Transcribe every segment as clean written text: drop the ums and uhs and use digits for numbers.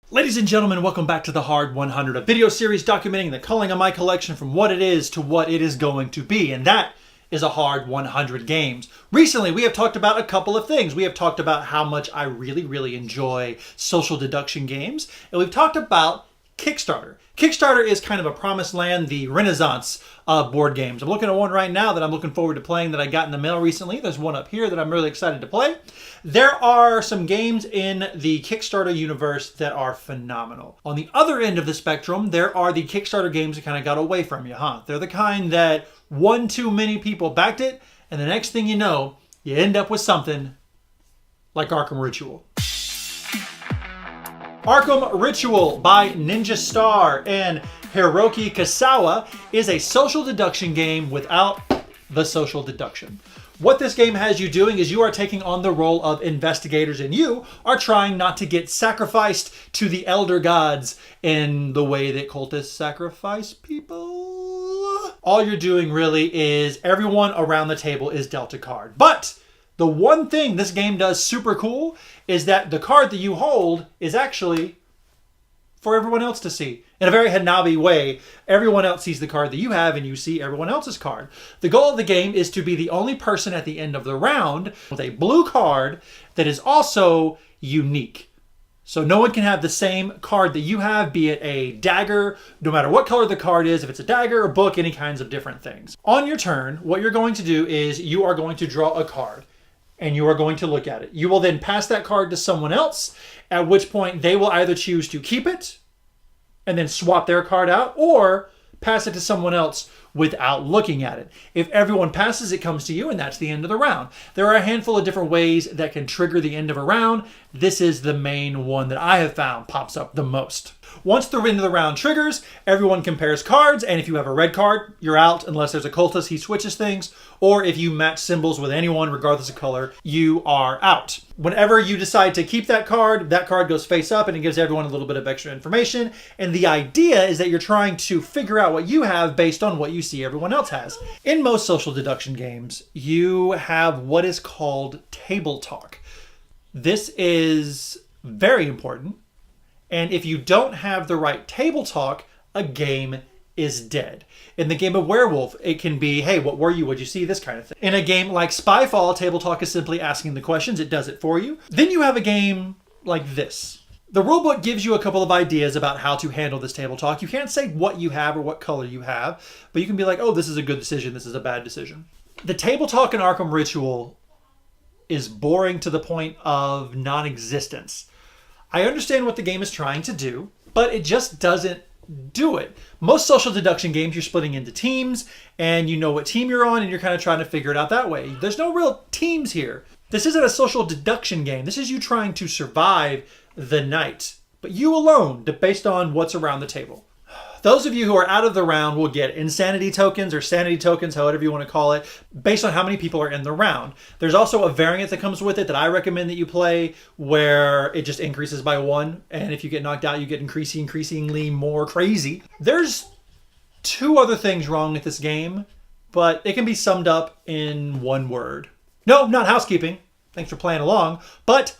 Ladies and gentlemen, welcome back to the Hard 100, a video series documenting the culling of my collection from what it is to what it is going to be, and that is a hard 100 games. Recently, we have talked about a couple of things. We have talked about how much I really enjoy social deduction games, and we've talked about Kickstarter. Kickstarter is kind of a promised land, the renaissance of board games. I'm looking at one right now that I'm looking forward to playing that I got in the mail recently. There's one up here that I'm really excited to play. There are some games in the Kickstarter universe that are phenomenal. On the other end of the spectrum, there are the Kickstarter games that kind of got away from you, huh? They're the kind that one too many people backed it, and the next thing you know, you end up with something like Arkham Ritual. Arkham Ritual by Ninja Star and Hiroki Kasawa is a social deduction game without the social deduction. What this game has you doing is you are taking on the role of investigators, and you are trying not to get sacrificed to the elder gods in the way that cultists sacrifice people. All you're doing really is everyone around the table is dealt a card. But the one thing this game does super cool is that the card that you hold is actually for everyone else to see. In a very Hanabi way, everyone else sees the card that you have and you see everyone else's card. The goal of the game is to be the only person at the end of the round with a blue card that is also unique. So no one can have the same card that you have, be it a dagger, no matter what color the card is, if it's a dagger, a book, any kinds of different things. On your turn, what you're going to do is you are going to draw a card and you are going to look at it. You will then pass that card to someone else, at which point they will either choose to keep it and then swap their card out, or pass it to someone else without looking at it. If everyone passes, it comes to you, and that's the end of the round. There are a handful of different ways that can trigger the end of a round. This is the main one that I have found pops up the most. Once the end of the round triggers, everyone compares cards, and if you have a red card, you're out unless there's a cultist, he switches things, or if you match symbols with anyone, regardless of color, you are out. Whenever you decide to keep that card goes face up, and it gives everyone a little bit of extra information, and the idea is that you're trying to figure out what you have based on what you see everyone else has. In most social deduction games, you have what is called table talk. This is very important. And if you don't have the right table talk, a game is dead. In the game of Werewolf, it can be, hey, what were you? What'd you see? This kind of thing. In a game like Spyfall, table talk is simply asking the questions. It does it for you. Then you have a game like this. The rulebook gives you a couple of ideas about how to handle this table talk. You can't say what you have or what color you have, but you can be like, oh, this is a good decision. This is a bad decision. The table talk in Arkham Ritual is boring to the point of non-existence. I understand what the game is trying to do, but it just doesn't do it. Most social deduction games, you're splitting into teams, and you know what team you're on, and you're kind of trying to figure it out that way. There's no real teams here. This isn't a social deduction game. This is you trying to survive the night, but you alone, based on what's around the table. Those of you who are out of the round will get insanity tokens or sanity tokens, however you want to call it, based on how many people are in the round. There's also a variant that comes with it that I recommend that you play where it just increases by 1. And if you get knocked out, you get increasingly more crazy. There's 2 other things wrong with this game, but it can be summed up in one word. No, not housekeeping. Thanks for playing along, but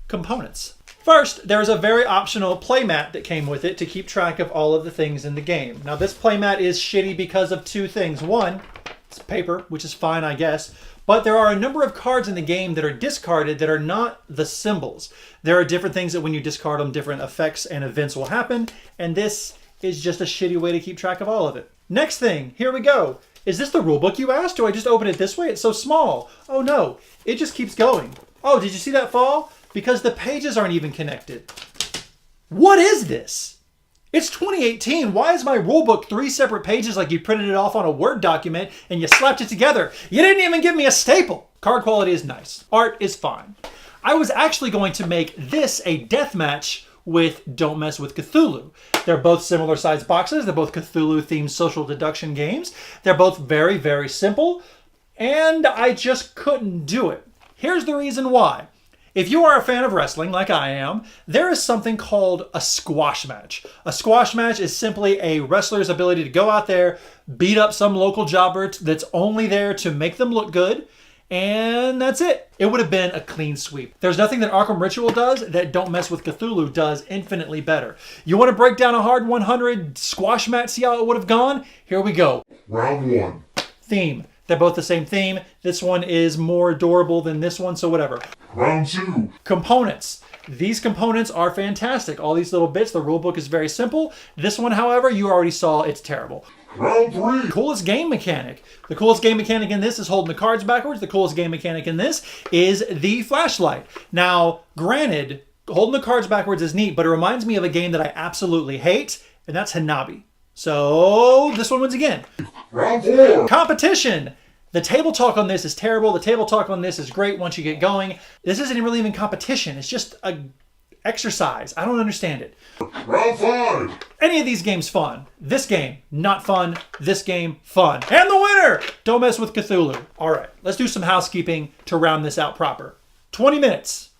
components. First, there's a very optional playmat that came with it to keep track of all of the things in the game. Now, this playmat is shitty because of 2 things. One, it's paper, which is fine, I guess. But there are a number of cards in the game that are discarded that are not the symbols. There are different things that when you discard them, different effects and events will happen. And this is just a shitty way to keep track of all of it. Next thing, here we go. Is this the rulebook you asked? Do I just open it this way? It's so small. Oh no, it just keeps going. Oh, did you see that fall? Because the pages aren't even connected. What is this? It's 2018. Why is my rulebook 3 separate pages like you printed it off on a Word document and you slapped it together? You didn't even give me a staple. Card quality is nice. Art is fine. I was actually going to make this a deathmatch with Don't Mess with Cthulhu. They're both similar sized boxes. They're both Cthulhu themed social deduction games. They're both very simple, and I just couldn't do it. Here's the reason why. If you are a fan of wrestling, like I am, there is something called a squash match. A squash match is simply a wrestler's ability to go out there, beat up some local jobber that's only there to make them look good, And that's it. It would have been a clean sweep. There's nothing that Arkham Ritual does that Don't Mess with Cthulhu does infinitely better. You want to break down a hard 100 squash match, see how it would have gone? Here we go. Round 1. Theme. They're both the same theme. This one is more adorable than this one, so whatever. Round 2. Components. These components are fantastic. All these little bits, the rulebook is very simple. This one, however, you already saw, it's terrible. Round 3. Coolest game mechanic. The coolest game mechanic in this is holding the cards backwards. The coolest game mechanic in this is the flashlight. Now, granted, holding the cards backwards is neat, but it reminds me of a game that I absolutely hate, and that's Hanabi. So, this one wins again. Round 4. Competition. The table talk on this is terrible. The table talk on this is great once you get going. This isn't really even competition. It's just a exercise. I don't understand it. Round 5. Any of these games fun. This game, not fun. This game, fun. And the winner! Don't Mess with Cthulhu. All right, let's do some housekeeping to round this out proper. 20 minutes.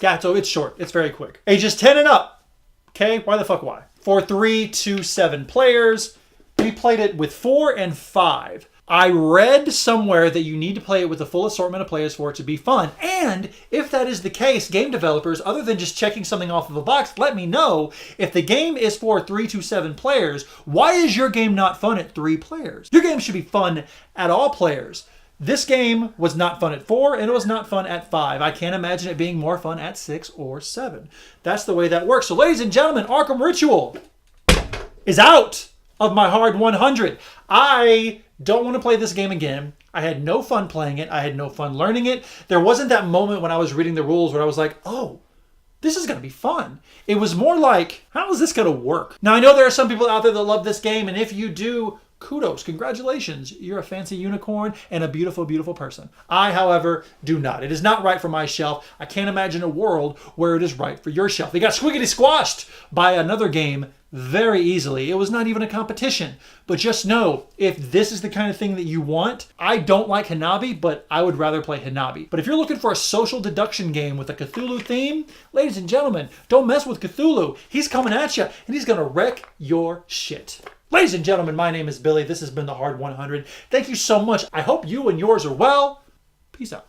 Yeah, so it's short. It's very quick. Ages 10 and up. Okay, why the fuck why? For 3 to 7 players. We played it with 4 and 5. I read somewhere that you need to play it with a full assortment of players for it to be fun. And if that is the case, game developers, other than just checking something off of a box, let me know if the game is for 3 to 7 players, why is your game not fun at 3 players? Your game should be fun at all players. This game was not fun at 4 and it was not fun at 5. I can't imagine it being more fun at 6 or 7. That's the way that works. So ladies and gentlemen, Arkham Ritual is out of my hard 100. I don't want to play this game again. I had no fun playing it. I had no fun learning it. There wasn't that moment when I was reading the rules where I was like, oh, this is going to be fun. It was more like, how is this going to work? Now, I know there are some people out there that love this game, and if you do, kudos, congratulations. You're a fancy unicorn and a beautiful, beautiful person. I, however, do not. It is not right for my shelf. I can't imagine a world where it is right for your shelf. They got squiggity squashed by another game very easily. It was not even a competition. But just know, if this is the kind of thing that you want, I don't like Hanabi, but I would rather play Hanabi. But if you're looking for a social deduction game with a Cthulhu theme, ladies and gentlemen, don't mess with Cthulhu. He's coming at you, and he's going to wreck your shit. Ladies and gentlemen, my name is Billy. This has been the Hard 100. Thank you so much. I hope you and yours are well. Peace out.